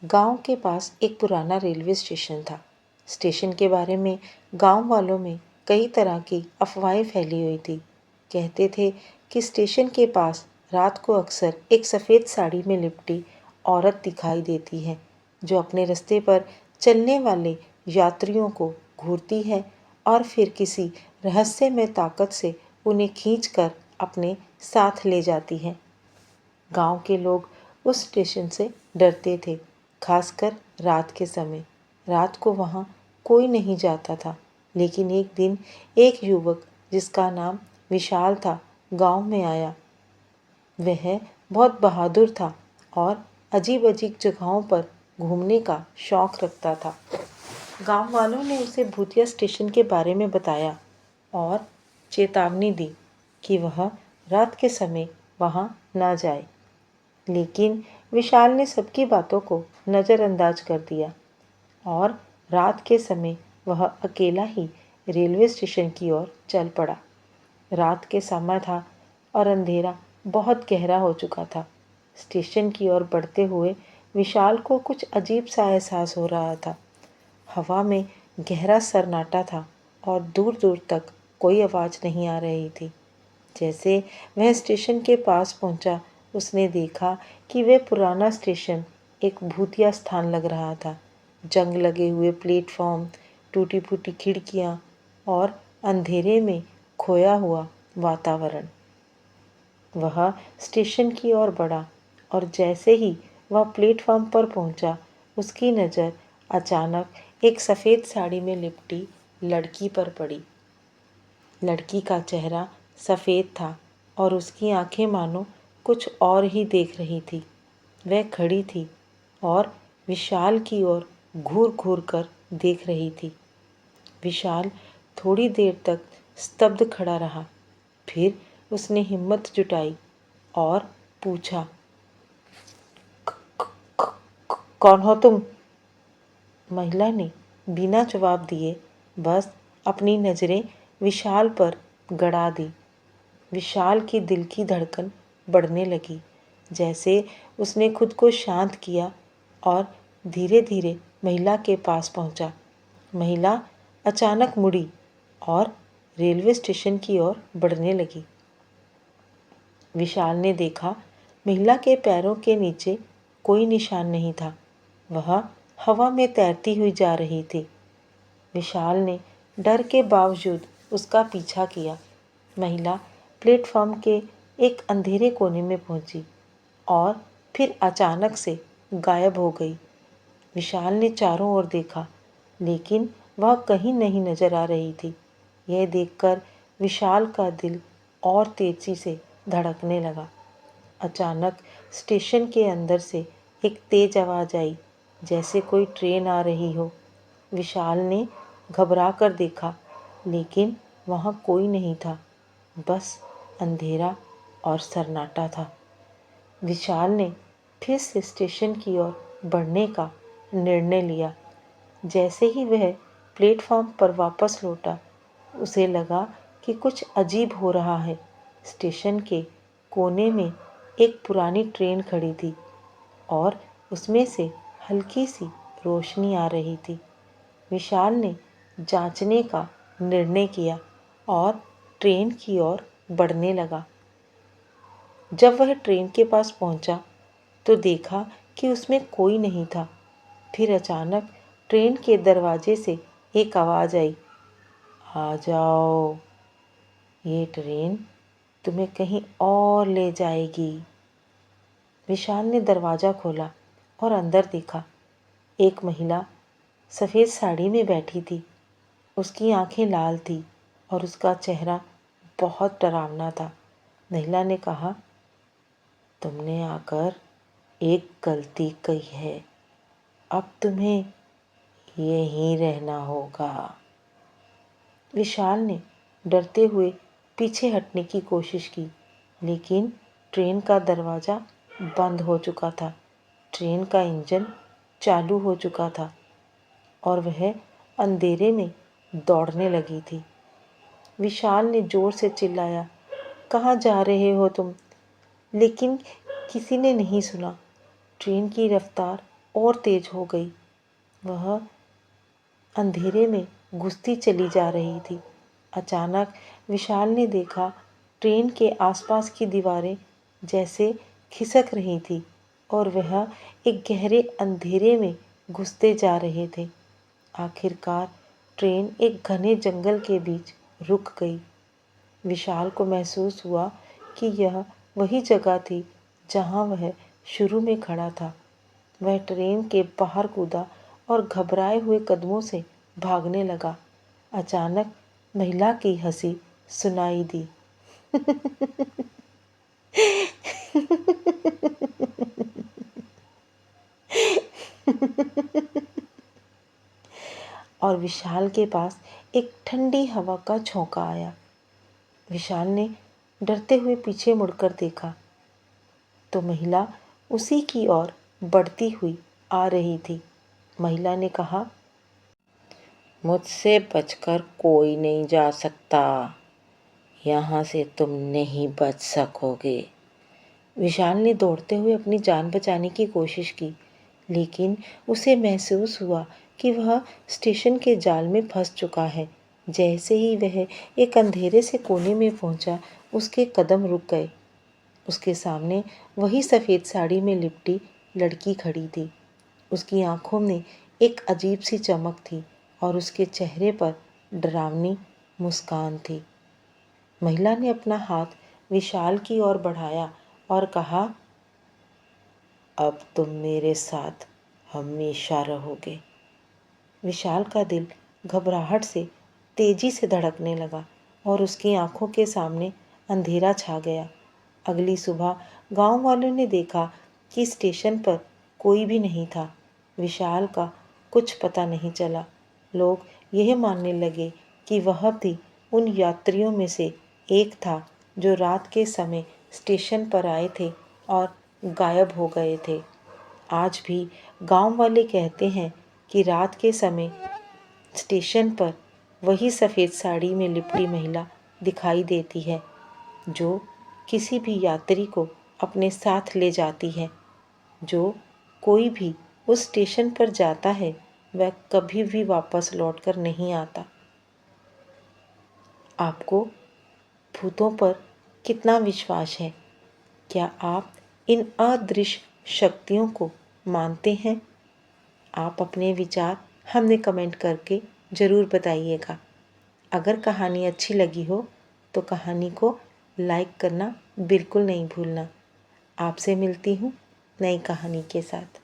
गांव के पास एक पुराना रेलवे स्टेशन था। स्टेशन के बारे में गांव वालों में कई तरह की अफवाहें फैली हुई थी। कहते थे कि स्टेशन के पास रात को अक्सर एक सफ़ेद साड़ी में लिपटी औरत दिखाई देती है, जो अपने रास्ते पर चलने वाले यात्रियों को घूरती है और फिर किसी रहस्यमय ताकत से उन्हें खींचकर अपने साथ ले जाती है। गांव के लोग उस स्टेशन से डरते थे, खासकर रात के समय। रात को वहां कोई नहीं जाता था, लेकिन एक दिन एक युवक जिसका नाम विशाल था गांव में आया। वह बहुत बहादुर था और अजीब अजीब जगहों पर घूमने का शौक रखता था। गांव वालों ने उसे भूतिया स्टेशन के बारे में बताया और चेतावनी दी कि वह रात के समय वहां ना जाए। लेकिन विशाल ने सबकी बातों को नज़रअंदाज कर दिया और रात के समय वह अकेला ही रेलवे स्टेशन की ओर चल पड़ा। रात के समय था और अंधेरा बहुत गहरा हो चुका था। स्टेशन की ओर बढ़ते हुए विशाल को कुछ अजीब सा एहसास हो रहा था। हवा में गहरा सन्नाटा था और दूर दूर तक कोई आवाज़ नहीं आ रही थी। जैसे वह स्टेशन के पास पहुंचा, उसने देखा कि वह पुराना स्टेशन एक भूतिया स्थान लग रहा था। जंग लगे हुए प्लेटफॉर्म, टूटी फूटी खिड़कियां और अंधेरे में खोया हुआ वातावरण। वह स्टेशन की ओर बढ़ा और जैसे ही वह प्लेटफॉर्म पर पहुंचा, उसकी नज़र अचानक एक सफ़ेद साड़ी में लिपटी लड़की पर पड़ी। लड़की का चेहरा सफ़ेद था और उसकी आंखें मानो कुछ और ही देख रही थी। वह खड़ी थी और विशाल की ओर घूर घूर कर देख रही थी। विशाल थोड़ी देर तक स्तब्ध खड़ा रहा। फिर उसने हिम्मत जुटाई और पूछा, कौन हो तुम? महिला ने बिना जवाब दिए बस अपनी नज़रें विशाल पर गड़ा दी। विशाल की दिल की धड़कन बढ़ने लगी। जैसे उसने खुद को शांत किया और धीरे धीरे महिला के पास पहुंचा। महिला अचानक मुड़ी और रेलवे स्टेशन की ओर बढ़ने लगी। विशाल ने देखा, महिला के पैरों के नीचे कोई निशान नहीं था। वह हवा में तैरती हुई जा रही थी। विशाल ने डर के बावजूद उसका पीछा किया। महिला प्लेटफॉर्म के एक अंधेरे कोने में पहुंची और फिर अचानक से गायब हो गई। विशाल ने चारों ओर देखा, लेकिन वह कहीं नहीं नजर आ रही थी। यह देखकर विशाल का दिल और तेजी से धड़कने लगा। अचानक स्टेशन के अंदर से एक तेज आवाज़ आई, जैसे कोई ट्रेन आ रही हो। विशाल ने घबरा कर देखा, लेकिन वहाँ कोई नहीं था, बस अंधेरा और सन्नाटा था। विशाल ने फिर से स्टेशन की ओर बढ़ने का निर्णय लिया। जैसे ही वह प्लेटफॉर्म पर वापस लौटा, उसे लगा कि कुछ अजीब हो रहा है। स्टेशन के कोने में एक पुरानी ट्रेन खड़ी थी और उसमें से हल्की सी रोशनी आ रही थी। विशाल ने जांचने का निर्णय किया और ट्रेन की ओर बढ़ने लगा। जब वह ट्रेन के पास पहुंचा, तो देखा कि उसमें कोई नहीं था। फिर अचानक ट्रेन के दरवाजे से एक आवाज़ आई, आ जाओ, ये ट्रेन तुम्हें कहीं और ले जाएगी। विशाल ने दरवाज़ा खोला और अंदर देखा। एक महिला सफ़ेद साड़ी में बैठी थी। उसकी आंखें लाल थी और उसका चेहरा बहुत डरावना था। महिला ने कहा, तुमने आकर एक गलती की है, अब तुम्हें यहीं रहना होगा। विशाल ने डरते हुए पीछे हटने की कोशिश की, लेकिन ट्रेन का दरवाज़ा बंद हो चुका था। ट्रेन का इंजन चालू हो चुका था और वह अंधेरे में दौड़ने लगी थी। विशाल ने ज़ोर से चिल्लाया, कहाँ जा रहे हो तुम? लेकिन किसी ने नहीं सुना। ट्रेन की रफ्तार और तेज हो गई। वह अंधेरे में घुसती चली जा रही थी। अचानक विशाल ने देखा ट्रेन के आसपास की दीवारें जैसे खिसक रही थी और वह एक गहरे अंधेरे में घुसते जा रहे थे। आखिरकार ट्रेन एक घने जंगल के बीच रुक गई। विशाल को महसूस हुआ कि यह वही जगह थी जहां वह शुरू में खड़ा था। वह ट्रेन के बाहर कूदा और घबराए हुए कदमों से भागने लगा। अचानक महिला की हंसी सुनाई दी। और विशाल के पास एक ठंडी हवा का झोंका आया। विशाल ने डरते हुए पीछे मुड़कर देखा तो महिला उसी की ओर बढ़ती हुई आ रही थी। महिला ने कहा, मुझसे बचकर कोई नहीं जा सकता, यहाँ से तुम नहीं बच सकोगे। विशाल ने दौड़ते हुए अपनी जान बचाने की कोशिश की, लेकिन उसे महसूस हुआ कि वह स्टेशन के जाल में फंस चुका है। जैसे ही वह एक अंधेरे से कोने में पहुंचा, उसके कदम रुक गए। उसके सामने वही सफ़ेद साड़ी में लिपटी लड़की खड़ी थी। उसकी आंखों में एक अजीब सी चमक थी और उसके चेहरे पर डरावनी मुस्कान थी। महिला ने अपना हाथ विशाल की ओर बढ़ाया और कहा, अब तुम मेरे साथ हमेशा रहोगे। विशाल का दिल घबराहट से तेजी से धड़कने लगा और उसकी आंखों के सामने अंधेरा छा गया। अगली सुबह गांव वालों ने देखा कि स्टेशन पर कोई भी नहीं था। विशाल का कुछ पता नहीं चला। लोग यह मानने लगे कि वह भी उन यात्रियों में से एक था जो रात के समय स्टेशन पर आए थे और गायब हो गए थे। आज भी गांव वाले कहते हैं कि रात के समय स्टेशन पर वही सफ़ेद साड़ी में लिपटी महिला दिखाई देती है, जो किसी भी यात्री को अपने साथ ले जाती है। जो कोई भी उस स्टेशन पर जाता है, वह कभी भी वापस लौटकर नहीं आता। आपको भूतों पर कितना विश्वास है? क्या आप इन अदृश्य शक्तियों को मानते हैं? आप अपने विचार हमें कमेंट करके ज़रूर बताइएगा। अगर कहानी अच्छी लगी हो तो कहानी को लाइक करना बिल्कुल नहीं भूलना। आपसे मिलती हूँ नई कहानी के साथ।